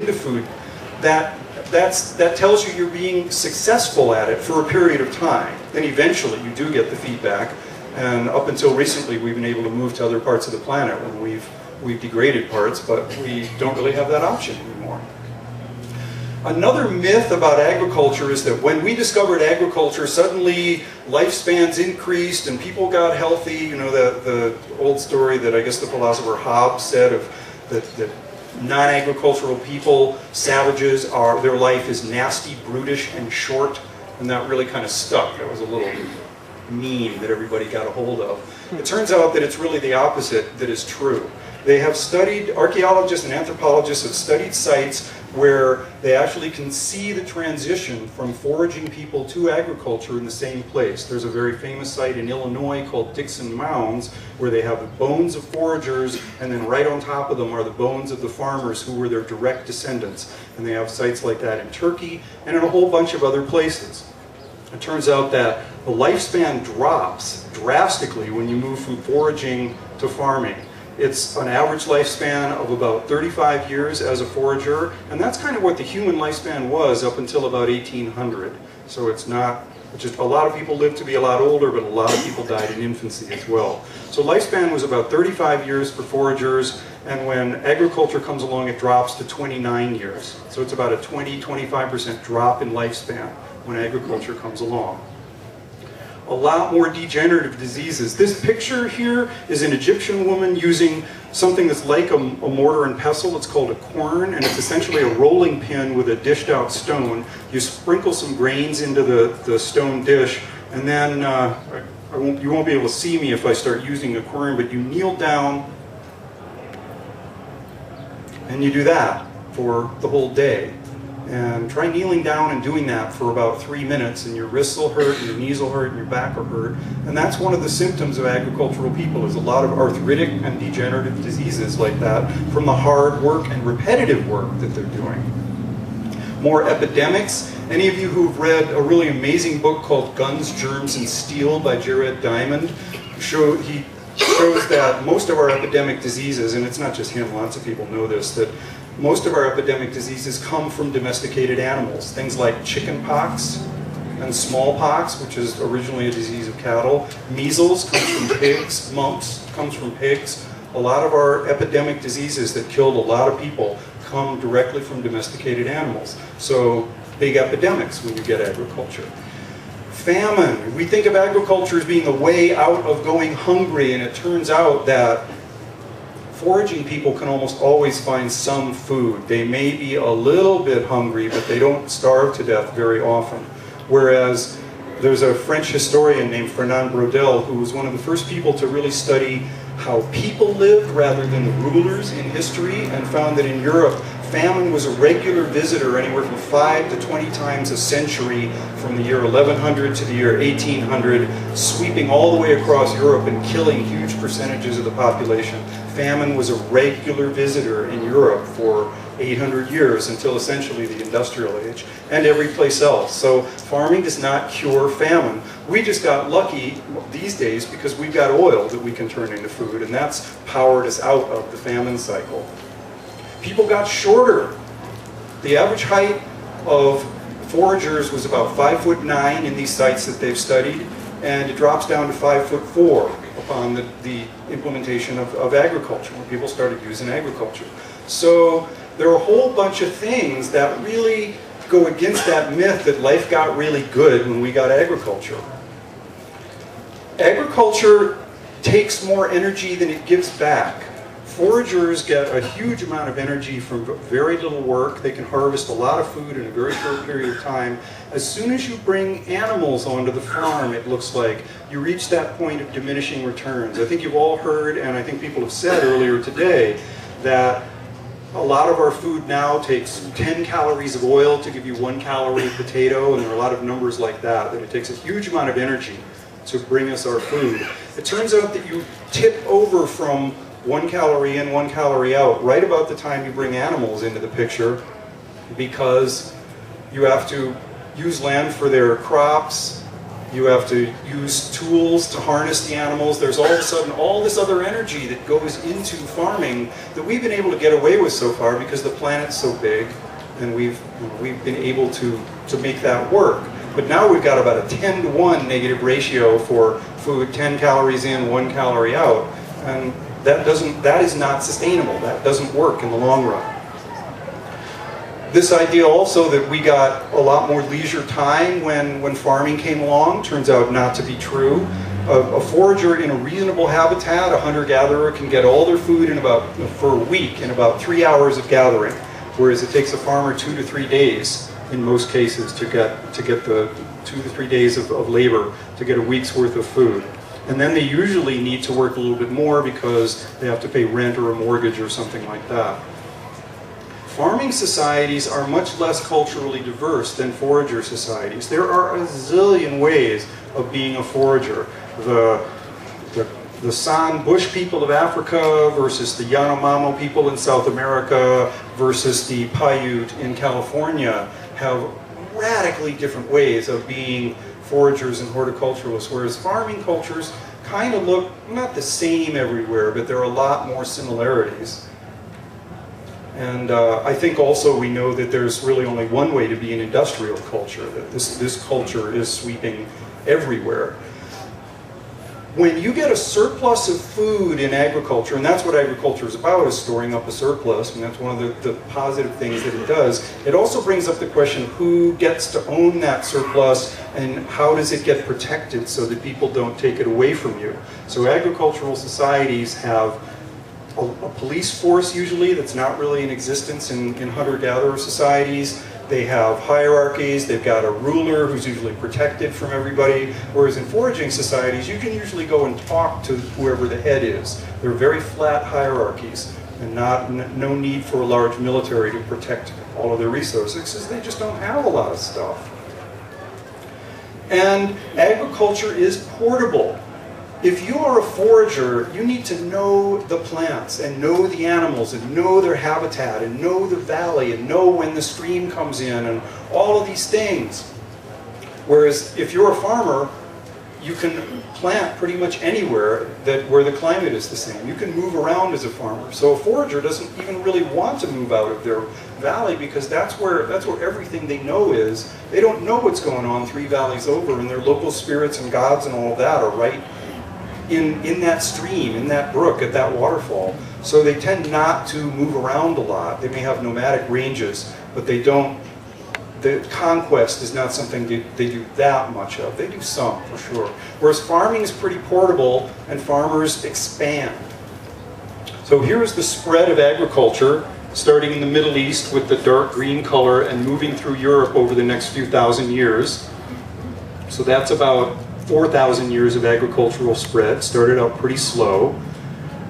into food, that tells you you're being successful at it for a period of time. Then eventually you do get the feedback, and up until recently we've been able to move to other parts of the planet when we've degraded parts, but we don't really have that option anymore. Another myth about agriculture is that when we discovered agriculture, suddenly lifespans increased and people got healthy. You know, the old story that I guess the philosopher Hobbes said of that non-agricultural people, savages, their life is nasty, brutish, and short, and that really kind of stuck. That was a little meme that everybody got a hold of. It turns out that it's really the opposite that is true. They have studied, archaeologists and anthropologists have studied sites where they actually can see the transition from foraging people to agriculture in the same place. There's a very famous site in Illinois called Dixon Mounds where they have the bones of foragers, and then right on top of them are the bones of the farmers who were their direct descendants. And they have sites like that in Turkey and in a whole bunch of other places. It turns out that the lifespan drops drastically when you move from foraging to farming. It's an average lifespan of about 35 years as a forager, and that's kind of what the human lifespan was up until about 1800. So it's not, just a lot of people lived to be a lot older, but a lot of people died in infancy as well. So lifespan was about 35 years for foragers, and when agriculture comes along, it drops to 29 years. So it's about a 20-25% drop in lifespan when agriculture comes along. A lot more degenerative diseases. This picture here is an Egyptian woman using something that's like a mortar and pestle. It's called a quern, and it's essentially a rolling pin with a dished out stone. You sprinkle some grains into the stone dish, and then you won't be able to see me if I start using a quern, but you kneel down and you do that for the whole day. And try kneeling down and doing that for about 3 minutes, and your wrists will hurt, and your knees will hurt, and your back will hurt. And that's one of the symptoms of agricultural people, is a lot of arthritic and degenerative diseases like that from the hard work and repetitive work that they're doing. More epidemics. Any of you who've read a really amazing book called Guns, Germs, and Steel by Jared Diamond, he shows that most of our epidemic diseases, and it's not just him, lots of people know this, that most of our epidemic diseases come from domesticated animals. Things like chicken pox and smallpox, which is originally a disease of cattle. Measles comes from pigs. Mumps comes from pigs. A lot of our epidemic diseases that killed a lot of people come directly from domesticated animals. So big epidemics when you get agriculture. Famine. We think of agriculture as being the way out of going hungry, and it turns out that foraging people can almost always find some food. They may be a little bit hungry, but they don't starve to death very often. Whereas there's a French historian named Fernand Braudel who was one of the first people to really study how people lived rather than the rulers in history, and found that in Europe, famine was a regular visitor anywhere from 5 to 20 times a century from the year 1100 to the year 1800, sweeping all the way across Europe and killing huge percentages of the population. Famine was a regular visitor in Europe for 800 years until essentially the industrial age, and every place else. So farming does not cure famine. We just got lucky these days because we've got oil that we can turn into food, and that's powered us out of the famine cycle. People got shorter. The average height of foragers was about 5'9" in these sites that they've studied, and it drops down to 5'4" upon the implementation of agriculture, when people started using agriculture. So there are a whole bunch of things that really go against that myth that life got really good when we got agriculture. Agriculture takes more energy than it gives back. Foragers get a huge amount of energy from very little work. They can harvest a lot of food in a very short period of time. As soon as you bring animals onto the farm, it looks like you reach that point of diminishing returns. I think you've all heard, and I think people have said earlier today, that a lot of our food now takes 10 calories of oil to give you 1 calorie of potato, and there are a lot of numbers like that, that it takes a huge amount of energy to bring us our food. It turns out that you tip over from 1 calorie in, 1 calorie out, right about the time you bring animals into the picture, because you have to use land for their crops, You have to use tools to harness the animals. There's all of a sudden all this other energy that goes into farming that we've been able to get away with so far because the planet's so big, and we've been able to make that work. But now we've got about a 10-to-1 negative ratio for food, 10 calories in, 1 calorie out, and that is not sustainable. That doesn't work in the long run. This idea also that we got a lot more leisure time when farming came along turns out not to be true. A forager in a reasonable habitat, a hunter-gatherer, can get all their food for a week in about 3 hours of gathering, whereas it takes a farmer 2 to 3 days in most cases to get the 2 to 3 days of labor to get a week's worth of food. And then they usually need to work a little bit more because they have to pay rent or a mortgage or something like that. Farming societies are much less culturally diverse than forager societies. There are a zillion ways of being a forager. The San Bush people of Africa versus the Yanomamo people in South America versus the Paiute in California have radically different ways of being foragers and horticulturalists, whereas farming cultures kind of look not the same everywhere, but there are a lot more similarities. And I think also we know that there's really only one way to be an industrial culture, that this culture is sweeping everywhere. When you get a surplus of food in agriculture, and that's what agriculture is about, is storing up a surplus, and that's one of the positive things that it does, it also brings up the question, who gets to own that surplus, and how does it get protected so that people don't take it away from you? So agricultural societies have a police force usually that's not really in existence in hunter-gatherer societies. They have hierarchies, they've got a ruler who's usually protected from everybody, whereas in foraging societies you can usually go and talk to whoever the head is. They're very flat hierarchies and no need for a large military to protect all of their resources because they just don't have a lot of stuff. And agriculture is portable. If you are a forager, you need to know the plants and know the animals and know their habitat and know the valley and know when the stream comes in and all of these things. Whereas if you're a farmer, you can plant pretty much anywhere where the climate is the same. You can move around as a farmer. So a forager doesn't even really want to move out of their valley because that's where everything they know is. They don't know what's going on 3 valleys over, and their local spirits and gods and all of that are right in that stream, in that brook, at that waterfall. So they tend not to move around a lot. They may have nomadic ranges, but they don't, the conquest is not something they do that much of. They do some, for sure. Whereas farming is pretty portable, and farmers expand. So here's the spread of agriculture, starting in the Middle East with the dark green color and moving through Europe over the next few thousand years. So that's about 4,000 years of agricultural spread. Started out pretty slow.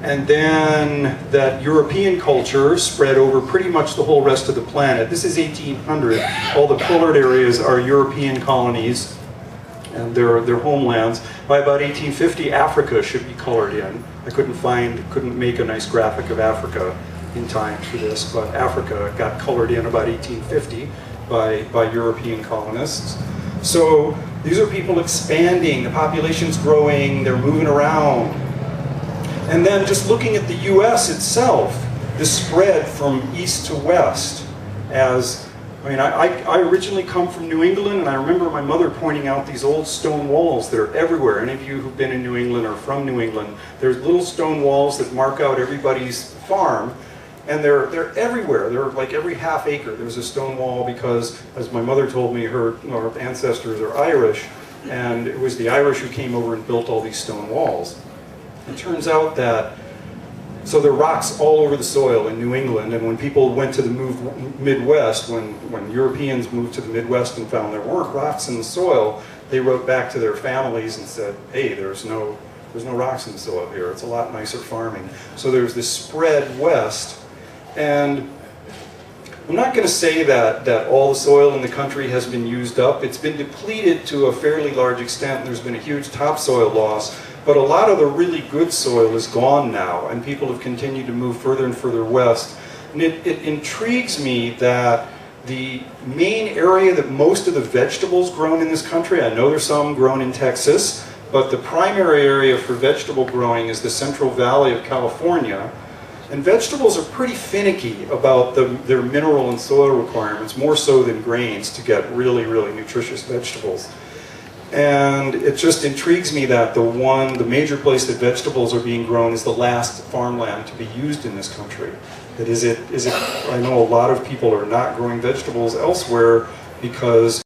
And then that European culture spread over pretty much the whole rest of the planet. This is 1800. All the colored areas are European colonies and their homelands. By about 1850, Africa should be colored in. I couldn't make a nice graphic of Africa in time for this, but Africa got colored in about 1850 by European colonists. So these are people expanding, the population's growing, they're moving around. And then just looking at the US itself, the spread from east to west I originally come from New England, and I remember my mother pointing out these old stone walls that are everywhere. Any of you who've been in New England or from New England, there's little stone walls that mark out everybody's farm. And they're everywhere. They're like every half acre. There's a stone wall because, as my mother told me, her ancestors are Irish, and it was the Irish who came over and built all these stone walls. It turns out that, so there are rocks all over the soil in New England, and when people went to the Midwest, when Europeans moved to the Midwest and found there weren't rocks in the soil, they wrote back to their families and said, hey, there's no rocks in the soil here. It's a lot nicer farming. So there's this spread west. And I'm not going to say that all the soil in the country has been used up. It's been depleted to a fairly large extent. There's been a huge topsoil loss, but a lot of the really good soil is gone now, and people have continued to move further and further west. And it intrigues me that The main area that most of the vegetables grown in this country, I know there's some grown in Texas, but the primary area for vegetable growing is the Central Valley of California. And vegetables are pretty finicky about their mineral and soil requirements, more so than grains, to get really, really nutritious vegetables. And it just intrigues me that the major place that vegetables are being grown is the last farmland to be used in this country. That is it, I know a lot of people are not growing vegetables elsewhere because